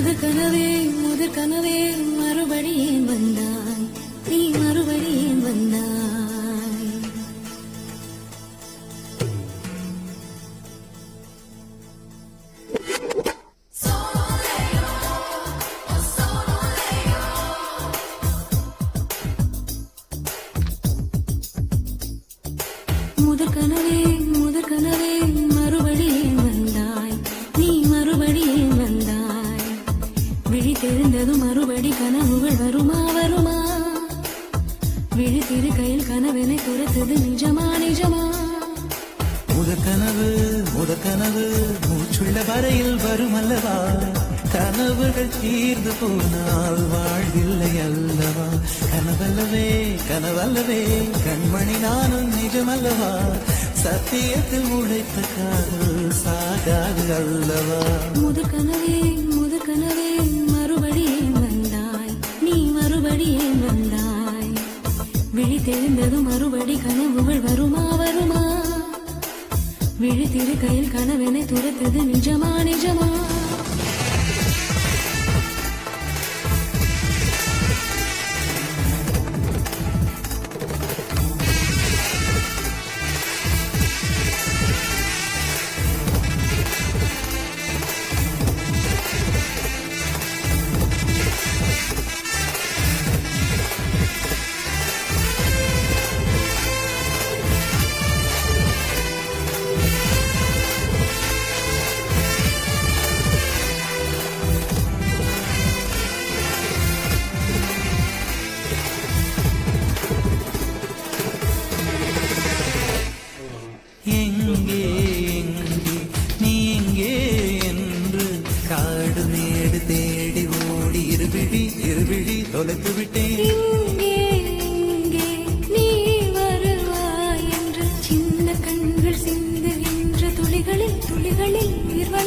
முதற் கனவே மறுபடியும் வந்தாய், நீ மறுபடியும் வந்தாய். முதற் கனவே மறுபடியும் வந்தாய், நீ மறுபடியும் வந்தாய். விழி தெரிந்ததும் மறுபடி கனவுகள் வருமா வருமா? விழித்திரு கையில் கனவெனை துரத்தது நிஜமா நிஜமா? முதற் கனவு மூச்சுள்ள வரையில் வரும் அல்லவா? கனவுகள் தீர்ந்து போனால் வாழ்வில்லை அல்லவா? கனவல்லவே கண்மணி நானும் நிஜமல்லவா? சத்தியத்தில் உழைத்த காதல் சாகாது அல்லவா? முதற் கனவே மறுபடியும் வந்தாய், நீ மறுபடியும் வந்தாய். விழி தெரிந்ததும் மறுபடி கனவுகள் வருமா வருமா? விழித்திரு கையில் கனவெனை துரத்தது நிஜமா நிஜமா? எங்கே நீ எங்கே என்று காடு மேடு தேடி ஓடி இருவிழி தொலைத்து விட்டேன்.